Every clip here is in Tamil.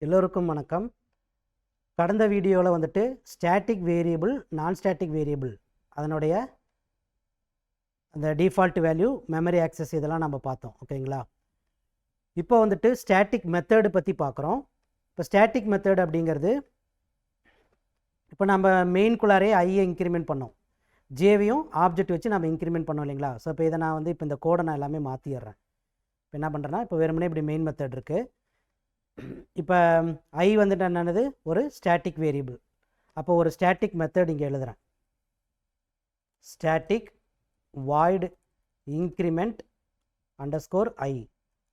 எல்லோருக்கும் வணக்கம். கடந்த வீடியோவில் வந்துட்டு ஸ்டாட்டிக் வேரியபிள், நான் ஸ்டாட்டிக் வேரியபிள் அதனுடைய அந்த டிஃபால்ட் வேல்யூ, மெமரி ஆக்சஸ் இதெல்லாம் நம்ம பார்த்தோம். ஓகேங்களா? இப்போ வந்துட்டு ஸ்டாட்டிக் மெத்தடு பற்றி பார்க்குறோம். இப்போ ஸ்டாட்டிக் மெத்தட் அப்படிங்கிறது, இப்போ நம்ம மெயின்குள்ளாரே ஐயை இன்க்ரிமெண்ட் பண்ணோம், ஜேவையும் ஆப்ஜெக்ட் வச்சு நம்ம இன்க்ரிமெண்ட் பண்ணோம் இல்லைங்களா? ஸோ இப்போ இதை நான் வந்து இப்போ இந்த கோடை நான் எல்லாமே மாற்றிடுறேன். இப்போ என்ன பண்ணுறேன்னா, இப்போ வெறுமனே இப்படி மெயின் மெத்தட் இருக்குது. இப்போ ஐ வந்துட்டு என்னது, ஒரு ஸ்டாட்டிக் வேரியபிள். அப்போ ஒரு ஸ்டாட்டிக் மெத்தட் இங்கே எழுதுகிறேன். ஸ்டாட்டிக் வாய்டு இன்க்ரிமெண்ட் அண்டர்ஸ்கோர் ஐ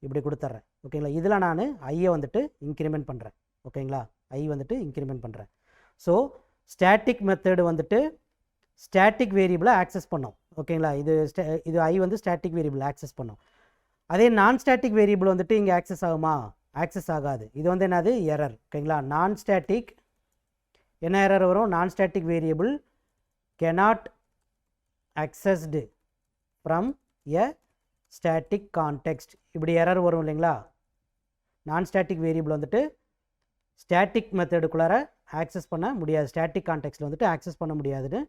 இப்படி கொடுத்துட்றேன். ஓகேங்களா? இதில் நான் ஐயை வந்துட்டு இன்க்ரிமெண்ட் பண்ணுறேன். ஓகேங்களா? ஐ வந்துட்டு இன்க்ரிமெண்ட் பண்ணுறேன். ஸோ ஸ்டாட்டிக் மெத்தடு வந்துட்டு ஸ்டாட்டிக் வேரியபிளை ஆக்சஸ் பண்ணோம். ஓகேங்களா? இது ஐ வந்து ஸ்டாட்டிக் வேரியபிள் ஆக்சஸ் பண்ணோம். அதே நான் ஸ்டாட்டிக் வேரியபிள் வந்துட்டு இங்கே ஆக்சஸ் ஆகுமா? ஆக்சஸ் ஆகாது. இது வந்து என்னது, எரர். ஓகேங்களா? நான் ஸ்டாட்டிக் என்ன எரர் வரும்? நான் static variable cannot accessed from a static context இப்படி எரர் வரும் இல்லைங்களா? நான் ஸ்டாட்டிக் வேரியபிள் வந்துட்டு ஸ்டாட்டிக் மெத்தடுக்குள்ளார ஆக்சஸ் பண்ண முடியாது, ஸ்டாட்டிக் கான்டெக்ஸ்ட்டில் வந்துட்டு ஆக்சஸ் பண்ண முடியாதுன்னு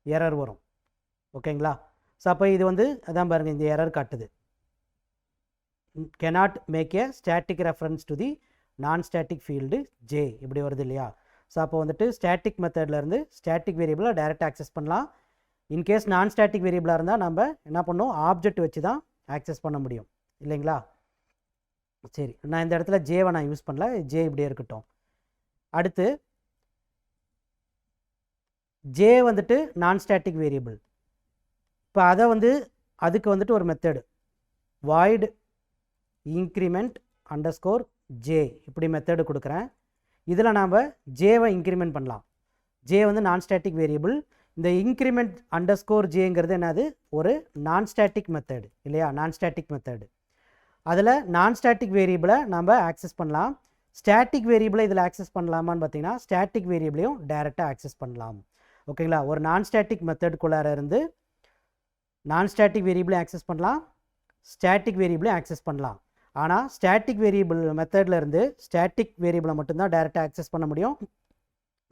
எரர் வரும். ஓகேங்களா? ஸோ அப்போ இது வந்து அதான் பாருங்கள், இந்த எரர் காட்டுது. cannot make a static reference to the non-static field j இப்படி வருது இல்லையா? ஸோ அப்போ வந்துட்டு ஸ்டாட்டிக் மெத்தட்லேருந்து ஸ்டாட்டிக் வேரியபிளை டைரெக்ட் ஆக்சஸ் பண்ணலாம். இன்கேஸ் நான் ஸ்டாட்டிக் வேரியபிளாக இருந்தால் நம்ம என்ன பண்ணோம், ஆப்ஜெக்ட் வச்சு தான் ஆக்சஸ் பண்ண முடியும் இல்லைங்களா? சரி, நான் இந்த இடத்துல ஜேவை நான் யூஸ் பண்ணல, ஜே இப்படியே இருக்கட்டும். அடுத்து ஜே வந்துட்டு நான் ஸ்டாட்டிக் வேரியபிள். இப்போ அதை வந்து அதுக்கு வந்துட்டு ஒரு method void increment underscore J இப்படி மெத்தடு கொடுக்குறேன். இதில் நாம் ஜேவை இன்க்ரிமெண்ட் பண்ணலாம். ஜே வந்து நான் ஸ்டாட்டிக் வேரியபிள். இந்த இன்க்ரிமெண்ட் அண்டர்ஸ்கோர் ஜேங்கிறது என்னது, ஒரு நான் ஸ்டாட்டிக் மெத்தடு இல்லையா? நான் ஸ்டாட்டிக் மெத்தடு. அதில் நான் ஸ்டாட்டிக் வேரியபிளை நம்ம ஆக்சஸ் பண்ணலாம். ஸ்டாட்டிக் வேரியபிளை இதில் ஆக்சஸ் பண்ணலாமான்னு பார்த்தீங்கன்னா, ஸ்டாட்டிக் வேரியபிளையும் டைரெக்டாக ஆக்சஸ் பண்ணலாம். ஓகேங்களா? ஒரு நான் ஸ்டாட்டிக் மெத்தடுக்குள்ளார இருந்து நான் ஸ்டாட்டிக் வேரியபிளை ஆக்சஸ் பண்ணலாம், ஸ்டாட்டிக் வேரியபிளை ஆக்சஸ் பண்ணலாம். ஆனால் ஸ்டாட்டிக் வேரியபிள் மெத்தடில் இருந்து ஸ்டாட்டிக் வேரியபிளை மட்டும்தான் டைரெக்டாக ஆக்சஸ் பண்ண முடியும்.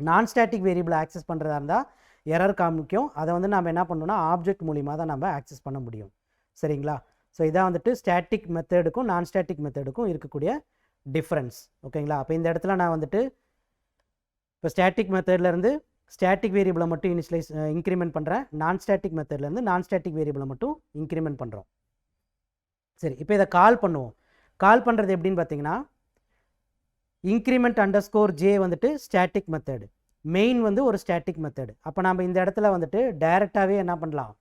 நான் ஸ்டாட்டிக் வேரியபிளை ஆக்சஸ் பண்ணுறதா இருந்தால் எரர் காமிக்கும். அதை வந்து நம்ம என்ன பண்ணணும்னா, ஆப்ஜெக்ட் மூலிமா தான் நம்ம ஆக்சஸ் பண்ண முடியும். சரிங்களா? ஸோ இதான் வந்துட்டு ஸ்டாட்டிக் மெத்தடுக்கும் நான் ஸ்டாட்டிக் மெத்தடுக்கும் இருக்கக்கூடிய டிஃப்ரென்ஸ். ஓகேங்களா? அப்போ இந்த இடத்துல நான் வந்துட்டு இப்போ ஸ்டாட்டிக் மெத்தட்லேருந்து ஸ்டாட்டிக் வேரியபிளை மட்டும் இன்க்ரிமெண்ட் பண்ணுறேன். நான் ஸ்டாட்டிக் மெத்தட்லேருந்து நான் ஸ்டாட்டிக் வேரியபிளை மட்டும் இன்க்ரிமெண்ட் பண்ணுறோம். சரி, இப்போ இதை கால் பண்ணுவோம். கால் பண்ணுறது எப்படின்னு பார்த்தீங்கன்னா, இன்க்ரிமெண்ட் அண்டர்ஸ்கோர் ஜே வந்துட்டு ஸ்டாட்டிக் மெத்தடு, மெயின் வந்து ஒரு ஸ்டாட்டிக் மெத்தடு. அப்போ நம்ம இந்த இடத்துல வந்துட்டு டைரெக்டாகவே என்ன பண்ணலாம்,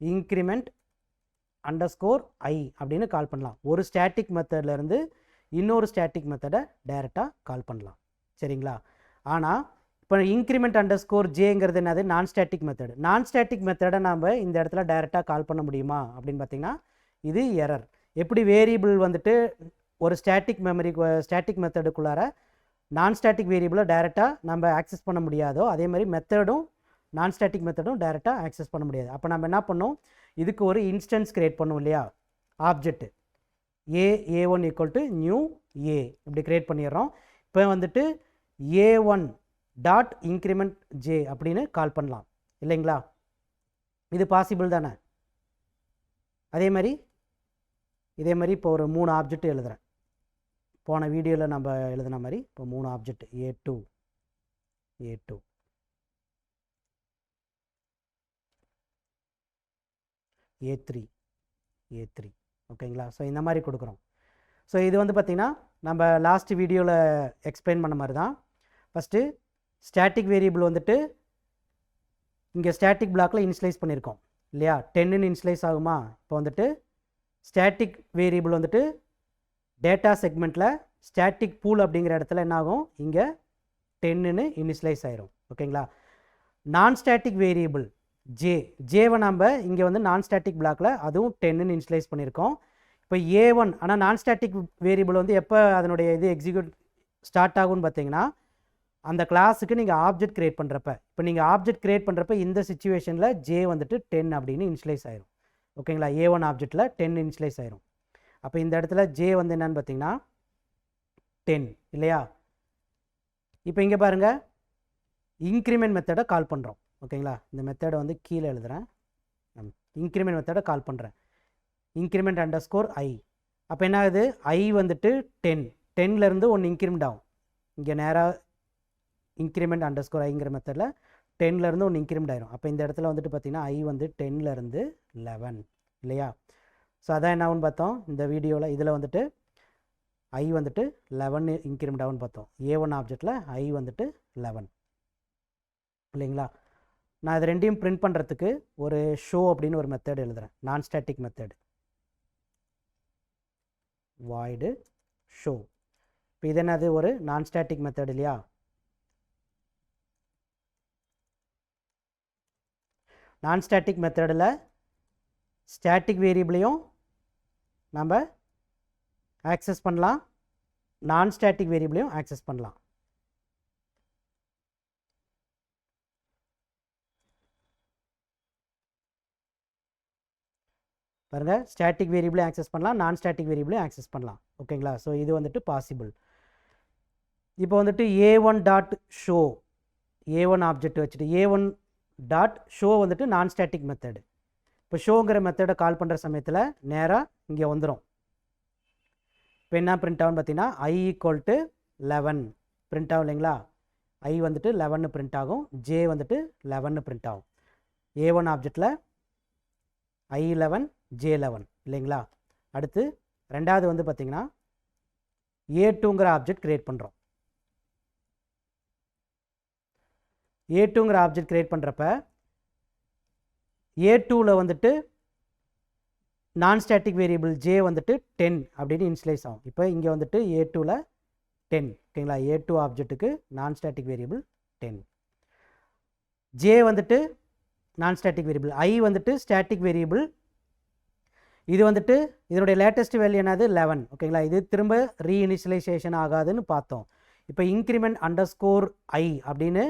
இன்க்ரிமெண்ட் அண்டர்ஸ்கோர் ஐ அப்படின்னு கால் பண்ணலாம். ஒரு ஸ்டாட்டிக் மெத்தட்லேருந்து இன்னொரு ஸ்டாட்டிக் மெத்தடை டைரெக்டாக கால் பண்ணலாம். சரிங்களா? ஆனால் இப்போ இன்க்ரிமெண்ட் அண்டர்ஸ்கோர் ஜேங்கிறது என்னது, நான் ஸ்டாட்டிக் மெத்தடு. நான் ஸ்டாட்டிக் மெத்தடை நம்ம இந்த இடத்துல டைரெக்டாக கால் பண்ண முடியுமா அப்படின்னு பார்த்தீங்கன்னா, இது எரர். எப்படி வேரியபிள் வந்துட்டு ஒரு ஸ்டாட்டிக் மெத்தடுக்குள்ளார நான் ஸ்டாட்டிக் வேரியபிளை டைரெக்டாக நம்ம ஆக்சஸ் பண்ண முடியாதோ, அதே மாதிரி மெத்தடும் நான் ஸ்டாட்டிக் மெத்தடும் டைரெக்டாக ஆக்சஸ் பண்ண முடியாது. அப்போ நம்ம என்ன பண்ணோம், இதுக்கு ஒரு இன்ஸ்டன்ஸ் கிரியேட் பண்ணோம் இல்லையா? Object a1 equal to new A இப்படி கிரியேட் பண்ணிடுறோம். இப்போ வந்துட்டு a1 டாட் இன்க்ரிமெண்ட் ஜே அப்படின்னு கால் பண்ணலாம் இல்லைங்களா? இது பாசிபிள் தானே? இதே மாதிரி இப்போ ஒரு 3 ஆப்ஜெக்ட் எழுதுகிறேன். போன வீடியோவில் நம்ம எழுதின மாதிரி இப்போ 3 ஆப்ஜெக்ட் a2 a3 ஓகேங்களா? ஸோ இந்த மாதிரி கொடுக்குறோம். ஸோ இது வந்து பார்த்திங்கன்னா நம்ம லாஸ்ட் வீடியோவில் எக்ஸ்பிளைன் பண்ண மாதிரி தான். ஃபஸ்ட்டு ஸ்டாட்டிக் வேரியபிள் வந்துட்டு இங்கே ஸ்டாட்டிக் பிளாக்கில் இனிஷியலைஸ் பண்ணியிருக்கோம் இல்லையா? 10ன்னு இனிஷியலைஸ் ஆகுமா? இப்போ வந்துட்டு ஸ்டாட்டிக் வேரியபிள் வந்துட்டு டேட்டா செக்மெண்ட்டில் ஸ்டாட்டிக் பூல் அப்படிங்கிற இடத்துல என்ன ஆகும், இங்கே 10ன்னு இனிஷியலைஸ் ஆயிரும். ஓகேங்களா? நான் ஸ்டாட்டிக் வேரியபிள் ஜேவை நம்ம இங்கே வந்து நான் ஸ்டாட்டிக் பிளாக்கில் அதுவும் 10ன்னு இனிஷியலைஸ் பண்ணியிருக்கோம். இப்போ a1, ஆனால் நான் ஸ்டாட்டிக் வேரியபிள் வந்து எப்போ அதனுடைய இது எக்ஸிக்யூட் ஸ்டார்ட் ஆகும்னு பார்த்தீங்கன்னா, அந்த கிளாஸுக்கு நீங்கள் ஆப்ஜெக்ட் கிரியேட் பண்ணுறப்ப, இப்போ நீங்கள் ஆப்ஜெக்ட் கிரியேட் பண்ணுறப்ப இந்த சிச்சுவேஷனில் ஜே வந்துட்டு 10 அப்படின்னு இனிஷியலைஸ் ஆயிரும். ஓகேங்களா? a1 ஆப்ஜெக்டில் 10 இனிஷியலைஸ் ஆயிரும். அப்போ இந்த இடத்துல ஜே வந்து என்னன்னு பார்த்தீங்கன்னா 10 இல்லையா? இப்போ இங்கே பாருங்கள் இன்க்ரிமெண்ட் மெத்தடை கால் பண்ணுறோம். ஓகேங்களா, இந்த மெத்தடை வந்து கீழே எழுதுகிறேன். இன்க்ரிமெண்ட் மெத்தடை கால் பண்ணுறேன். இன்க்ரிமெண்ட் அண்டர்ஸ்கோர் ஐ. அப்போ என்ன ஆகுது, ஐ வந்துட்டு 10, 10லேருந்து ஒன்று இன்க்ரிமெண்ட் ஆகும். இங்கே நேராக இன்க்ரிமெண்ட் அண்டர்ஸ்கோர் ஐங்கிற மெத்தடில் 10லேருந்து ஒன்று இன்க்ரிமெண்ட் ஆயிரும். அப்போ இந்த இடத்துல வந்துட்டு பார்த்திங்கன்னா ஐ வந்து 10லேருந்து 11 இல்லையா. ஸோ அதான் என்ன ஆகுன்னு பார்த்தோம் இந்த வீடியோவில். இதில் வந்துட்டு ஐ வந்துட்டு 11 இன்க்ரிமெண்ட் ஆகுன்னு பார்த்தோம். A1 ஆப்ஜெக்டில் ஐ வந்துட்டு 11 இல்லைங்களா. நான் இது ரெண்டையும் பிரிண்ட் பண்ணுறதுக்கு ஒரு ஷோ அப்படின்னு ஒரு மெத்தட் எழுதுகிறேன். நான் ஸ்டாட்டிக் மெத்தட் வாய்டு ஷோ. இப்போ இது என்னது, ஒரு நான் ஸ்டாட்டிக் மெத்தட் இல்லையா. நான் ஸ்டாட்டிக் மெத்தடில் ஸ்டாட்டிக் வேரியபிளையும் நம்ம ஆக்சஸ் பண்ணலாம், நான் ஸ்டாட்டிக் வேரியபிளையும் ஆக்சஸ் பண்ணலாம். பாருங்கள், ஸ்டாட்டிக் வேரியபிளையும் ஆக்சஸ் பண்ணலாம், நான் ஸ்டாட்டிக் வேரியபிளையும் ஆக்சஸ் பண்ணலாம். ஓகேங்களா. ஸோ இது வந்துட்டு பாசிபிள். இப்போ வந்துட்டு A1 dot show, A1 object வச்சுட்டு A1 டாட் ஷோ வந்துட்டு நான் ஸ்டாட்டிக் மெத்தடு. இப்போ ஷோங்கிற மெத்தடை கால் பண்ணுற சமயத்தில் நேராக இங்கே வந்துடும். இப்போ என்ன பிரிண்ட் ஆகும்னு பார்த்தீங்கன்னா ஐ ஈக்குவல் டு 11 பிரிண்ட் ஆகும் இல்லைங்களா. ஐ வந்துட்டு 11 பிரிண்ட் ஆகும், ஜே வந்துட்டு 11 பிரிண்ட் ஆகும். A1 ஆப்ஜெக்டில் I11 J11 இல்லைங்களா. அடுத்து ரெண்டாவது வந்து பார்த்திங்கன்னா A2ங்கிற ஆப்ஜெக்ட் க்ரியேட் பண்ணுறோம். A2ங்கிற ஆப்ஜெக்ட் க்ரியேட் பண்ணுறப்ப A2வில் வந்துட்டு நான் ஸ்டாட்டிக் வேரியபிள் J வந்துட்டு 10 அப்படின்னு இனிஷியலைஸ் ஆகும். இப்போ இங்கே வந்துட்டு A2வில் 10 ஓகேங்களா. A2 ஆப்ஜெக்ட்டுக்கு நான் ஸ்டாட்டிக் வேரியபிள் 10. J வந்துட்டு நான் ஸ்டாட்டிக் வேரியபிள், I வந்துட்டு ஸ்டாட்டிக் வேரியபிள். இது வந்துட்டு இதனுடைய லேட்டஸ்ட் வேல்யூ என்னது 11 ஓகேங்களா. இது திரும்ப ரீஇனிஷியலைசேஷன் ஆகாதுன்னு பார்த்தோம். இப்போ இன்க்ரிமெண்ட் அண்டர்ஸ்கோர் ஐ அப்படின்னு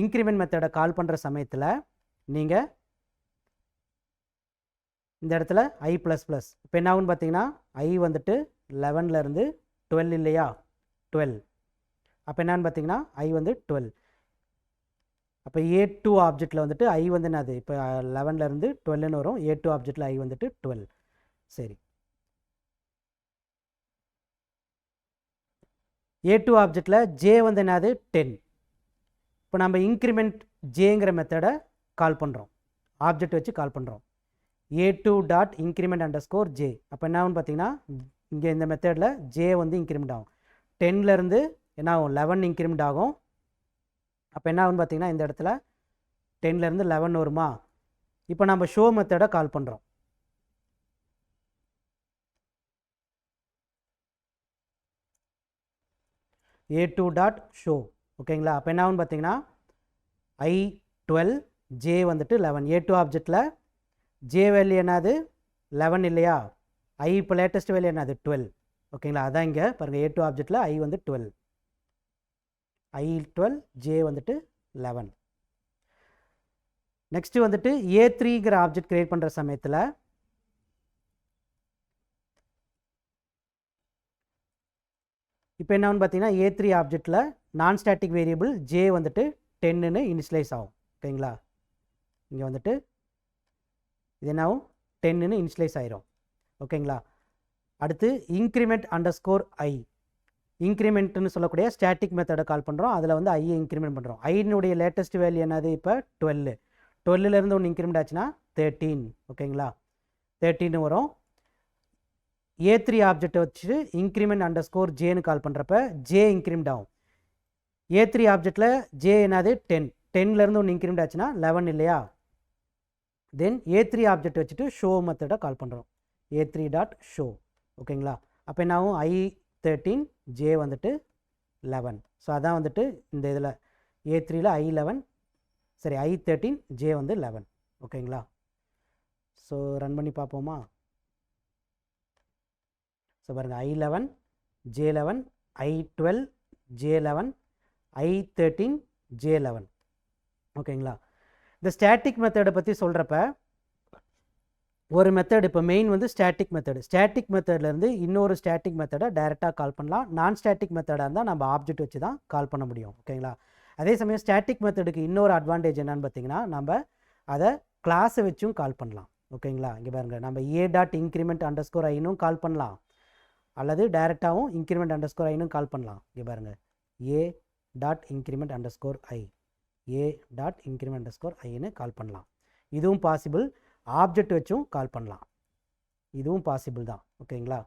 இன்க்ரிமெண்ட் மெத்தடை கால் பண்ணுற சமயத்தில் நீங்கள் இந்த இடத்துல ஐ ப்ளஸ் ப்ளஸ். இப்போ என்ன ஆகுன்னு பார்த்தீங்கன்னா ஐ வந்துட்டு 11லேருந்து 12 இல்லையா, 12. அப்போ என்னான்னு பார்த்தீங்கன்னா ஐ வந்து 12. அப்போ A2 ஆப்ஜெக்டில் வந்துட்டு ஐ வந்து என்னது, இப்போ 11லேருந்து 12ன்னு வரும். A2 ஆப்ஜெக்டில் ஐ வந்துட்டு 12. சரி, A2 ஆப்ஜெக்டில் J வந்து என்னது 10. இப்போ நம்ம இன்க்ரிமெண்ட் ஜேங்கிற மெத்தடை கால் பண்ணுறோம், ஆப்ஜெக்ட் வச்சு கால் பண்ணுறோம். A2 dot increment underscore J. அப்போ என்ன ஆகுன்னு பார்த்தீங்கன்னா இங்கே இந்த மெத்தடில் ஜே வந்து இன்க்ரிமெண்ட் ஆகும். 10லேருந்து என்ன ஆகும் 11 இன்க்ரிமெண்ட் ஆகும். அப்போ என்ன ஆகுன்னு பார்த்தீங்கன்னா இந்த இடத்துல 10லேருந்து 11 வருமா. இப்போ நம்ம ஷோ மெத்தடை கால் பண்ணுறோம். A2 டாட் ஷோ ஓகேங்களா. அப்போ என்ன ஆகுன்னு பார்த்தீங்கன்னா I12 J வந்துட்டு 11. A2 ஆப்ஜெக்டில் J வேல்யூ என்னது 11 இல்லையா. I இப்போ லேட்டஸ்ட் வேல்யூ என்னது 12 ஓகேங்களா. அதான் இங்கே பாருங்கள் A2 ஆப்ஜெக்டில் I வந்து 12, I12 J வந்துட்டு 11. நெக்ஸ்ட்டு வந்துட்டு A3ங்கிற ஆப்ஜெக்ட் க்ரியேட் பண்ணுற சமயத்தில் இப்போ என்னன்னு பார்த்தீங்கன்னா A3 ஆப்ஜெக்டில் நான் ஸ்டாட்டிக் வேரியபிள் J வந்துட்டு 10ன்னு இனிஷியலைஸ் ஆகும் ஓகேங்களா. இங்கே வந்துட்டு இது என்னாகும் 10ன்னு இனிஷியலைஸ் ஆயிரும் ஓகேங்களா. அடுத்து இன்க்ரிமெண்ட் அண்டர்ஸ்கோர் ஐ, இன்க்ரிமெண்ட்னு சொல்லக்கூடிய ஸ்டாட்டிக் மெத்தடை கால் பண்ணுறோம். அதில் வந்து ஐயை இன்க்ரிமெண்ட் பண்ணுறோம். ஐனுடைய லேட்டஸ்ட் வேல்யூ என்னது இப்போ 12, 12லேருந்து ஒன்று இன்க்ரிமெண்ட் ஆச்சுன்னா 13 ஓகேங்களா. 13 வரும். A3 ஆப்ஜெக்டை வச்சு இன்க்ரிமெண்ட் அண்டர்ஸ்கோர் ஜேன்னு கால் பண்ணுறப்ப ஜே இன்க்ரிமெண்ட் ஆகும். A3 ஆப்ஜெக்டில் ஜே என்னது 10, 10லேருந்து ஒன்று இன்க்ரிமெண்ட் ஆச்சுன்னா 11 இல்லையா. தென் A3 ஆப்ஜெக்ட் வச்சுட்டு ஷோ மெத்தடை கால் பண்ணுறோம். A3 டாட் ஷோ ஓகேங்களா. அப்போ என்ன ஆகும் I13 ஜே வந்துட்டு 11. ஸோ அதான் வந்துட்டு இந்த இதில் A3ல் I11 சரி I13 ஜே வந்து 11 ஓகேங்களா. ஸோ ரன் பண்ணி பார்ப்போமா. ஸோ பாருங்கள் I11 J11 I12 J11 I13 J11 ஓகேங்களா. இந்த ஸ்டாட்டிக் மெத்தடை பற்றி சொல்கிறப்ப ஒரு மெத்தட் இப்போ மெயின் வந்து ஸ்டாட்டிக் மெத்தடு. ஸ்டாட்டிக் மெத்தட்லேருந்து இன்னொரு ஸ்டாட்டிக் மெத்தடை டைரெக்டாக கால் பண்ணலாம். நான் ஸ்டாட்டிக் மெத்தடாக இருந்தால் நம்ம ஆப்ஜெக்ட் வச்சு தான் கால் பண்ண முடியும். ஓகேங்களா? அதே சமயம் ஸ்டாட்டிக் மெத்தடுக்கு இன்னொரு அட்வான்டேஜ் என்னன்னு பார்த்தீங்கன்னா, நம்ம அதை கிளாஸை வச்சும் கால் பண்ணலாம். ஓகேங்களா? இங்கே பாருங்கள், நம்ம a.increment_i கால் பண்ணலாம், அல்லது டைரெக்டாகவும் increment_i கால் பண்ணலாம். இங்கே பாருங்கள், a.increment_i a.increment_i கால் பண்ணலாம். இதுவும் பாசிபிள். ஆப்ஜெக்ட் வச்சும் கால் பண்ணலாம், இதுவும் பாசிபிள் தான். ஓகேங்களா?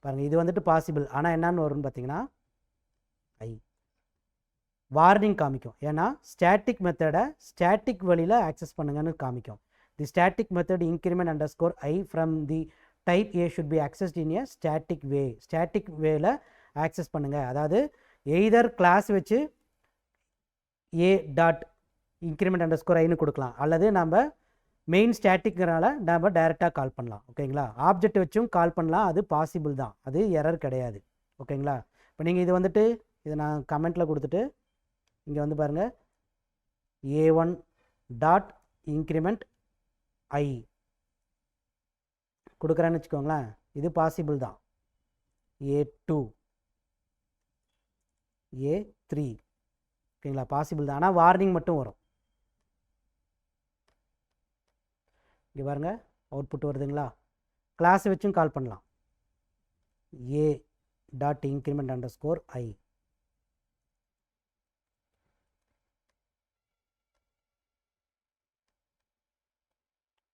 பாருங்கள், இது வந்துட்டு பாசிபிள். ஆனால் என்னன்னு வரும்னு பார்த்தீங்கன்னா வார்னிங் காமிக்கும். ஏன்னா ஸ்டாட்டிக் மெத்தடை ஸ்டாட்டிக் வழியில் ஆக்சஸ் பண்ணுங்கன்னு காமிக்கும். The static method increment_i from the type a should be accessed in a static way. Static வேல ஆக்சஸ் பண்ணுங்கள். அதாவது எய்தர் கிளாஸ் வச்சு a.increment_i கொடுக்கலாம், அல்லது நம்ம மெயின் ஸ்டாட்டிக்னால நம்ம டைரெக்டாக கால் பண்ணலாம். ஓகேங்களா? ஆப்ஜெக்ட் வச்சும் கால் பண்ணலாம், அது பாசிபிள் தான், அது எரர் கிடையாது. ஓகேங்களா? இப்போ நீங்கள் இது வந்துட்டு இதை நான் கமெண்ட்டில் கொடுத்துட்டு இங்கே வந்து பாருங்கள், a1.increment_i கொடுக்குறேன்னு வச்சுக்கோங்களேன், இது பாசிபிள் தான். a2 a3 ஓகேங்களா? பாசிபிள் தான், ஆனால் வார்னிங் மட்டும் வரும். இங்கே பாருங்கள், அவுட்புட் வருதுங்களா? கிளாஸ் வச்சும் கால் பண்ணலாம், a.increment_i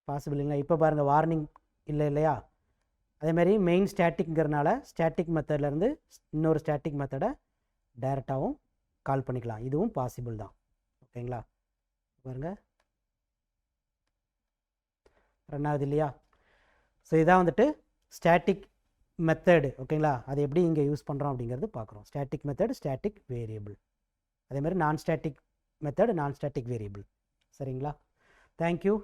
பாசிபிள் இல்லைங்களா? இப்போ பாருங்கள், வார்னிங் இல்லை இல்லையா? அதேமாதிரி மெயின் ஸ்டாட்டிக்ங்கிறனால ஸ்டாட்டிக் மெத்தட்லேருந்து இன்னொரு ஸ்டாட்டிக் மெத்தடை டைரெக்டாகவும் கால் பண்ணிக்கலாம், இதுவும் பாசிபிள் தான். ஓகேங்களா? பாருங்கள், ரன் ஆகுது இல்லையா? ஸோ இதான் வந்துட்டு ஸ்டாட்டிக் மெத்தடு. ஓகேங்களா? அதை எப்படி இங்கே யூஸ் பண்ணுறோம் அப்படிங்கிறது பார்க்குறோம். Static method, static variable. அதேமாதிரி non static method, non static variable. சரிங்களா? தேங்க்யூ.